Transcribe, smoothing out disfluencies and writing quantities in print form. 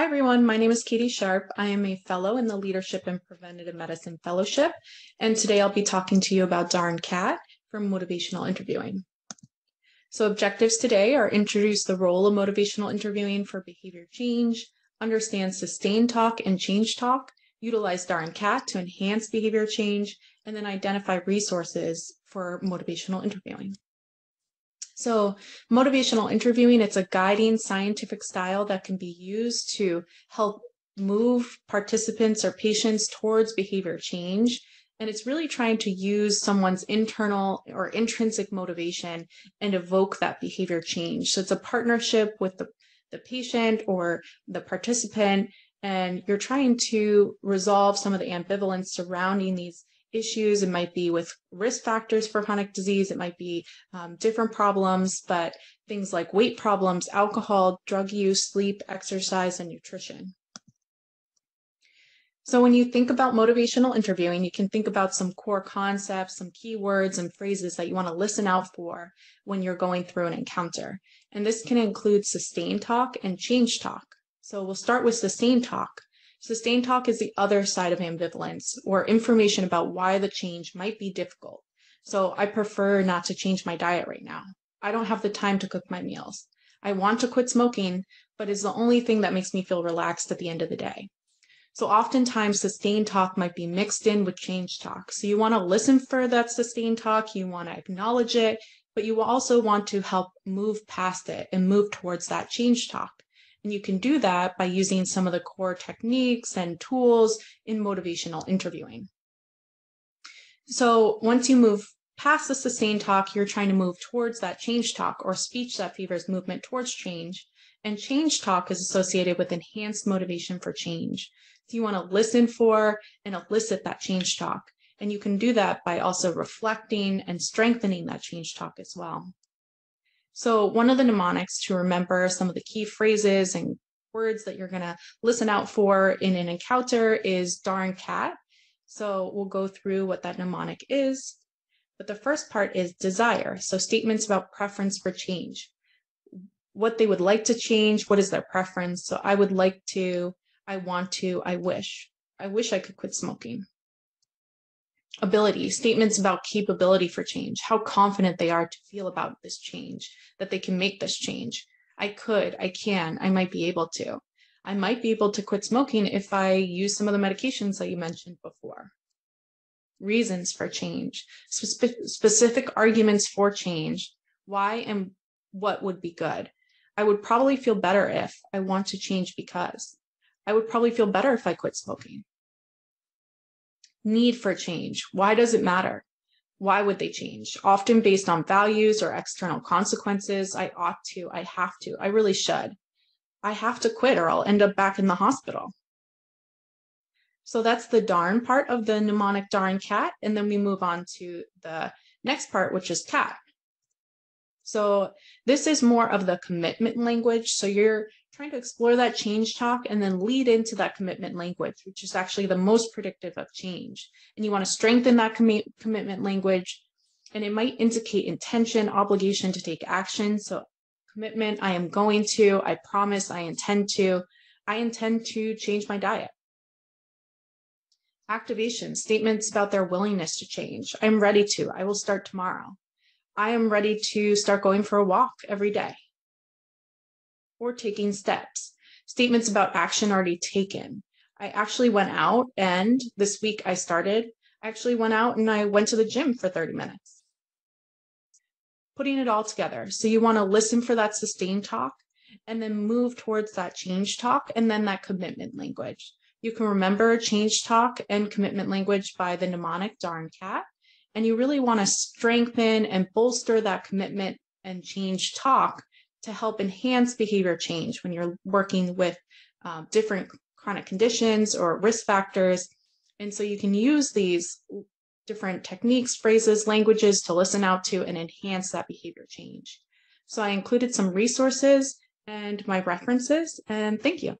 Hi, everyone. My name is Katherine Sharp. I am a fellow in the Leadership in Preventive Medicine Fellowship, and today I'll be talking to you about DARNCAT from Motivational Interviewing. So objectives today are introduce the role of motivational interviewing for behavior change, understand sustained talk and change talk, utilize DARNCAT to enhance behavior change, and then identify resources for motivational interviewing. So motivational interviewing, it's a guiding scientific style that can be used to help move participants or patients towards behavior change. And it's really trying to use someone's internal or intrinsic motivation and evoke that behavior change. So it's a partnership with the patient or the participant, and you're trying to resolve some of the ambivalence surrounding these issues. It might be with risk factors for chronic disease. It might be different problems, but things like weight problems, alcohol, drug use, sleep, exercise, and nutrition. So when you think about motivational interviewing, you can think about some core concepts, some keywords and phrases that you want to listen out for when you're going through an encounter. And this can include sustained talk and change talk. So we'll start with sustained talk. Sustained talk is the other side of ambivalence, or information about why the change might be difficult. So I prefer not to change my diet right now. I don't have the time to cook my meals. I want to quit smoking, but it's the only thing that makes me feel relaxed at the end of the day. So oftentimes sustained talk might be mixed in with change talk. So you want to listen for that sustained talk, you want to acknowledge it, but you will also want to help move past it and move towards that change talk. And you can do that by using some of the core techniques and tools in motivational interviewing. So once you move past the sustained talk, you're trying to move towards that change talk, or speech that favors movement towards change. And change talk is associated with enhanced motivation for change. So you want to listen for and elicit that change talk. And you can do that by also reflecting and strengthening that change talk as well. So one of the mnemonics to remember some of the key phrases and words that you're going to listen out for in an encounter is DARNCAT. So we'll go through what that mnemonic is. But the first part is desire. So statements about preference for change. What they would like to change, what is their preference? So I would like to, I want to, I wish. I wish I could quit smoking. Ability, statements about capability for change, how confident they are to feel about this change, that they can make this change. I could, I can, I might be able to. I might be able to quit smoking if I use some of the medications that you mentioned before. Reasons for change, specific arguments for change, why and what would be good. I would probably feel better if I want to change because. I would probably feel better if I quit smoking. Need for change. Why does it matter? Why would they change? Often based on values or external consequences. I ought to, I have to, I really should. I have to quit or I'll end up back in the hospital. So that's the darn part of the mnemonic DARNCAT. And then we move on to the next part, which is CAT. So this is more of the commitment language. So you're trying to explore that change talk and then lead into that commitment language, which is actually the most predictive of change. And you want to strengthen that commitment language, and it might indicate intention, obligation to take action. So commitment, I am going to, I promise, I intend to change my diet. Activation, statements about their willingness to change. I'm ready to, I will start tomorrow. I am ready to start going for a walk every day. Or taking steps, statements about action already taken. I actually went out, and this week I actually went out and I went to the gym for 30 minutes. Putting it all together. So you want to listen for that sustained talk and then move towards that change talk and then that commitment language. You can remember change talk and commitment language by the mnemonic DARNCAT, and you really want to strengthen and bolster that commitment and change talk to help enhance behavior change when you're working with different chronic conditions or risk factors. And so you can use these different techniques, phrases, languages to listen out to and enhance that behavior change. So I included some resources and my references, and thank you.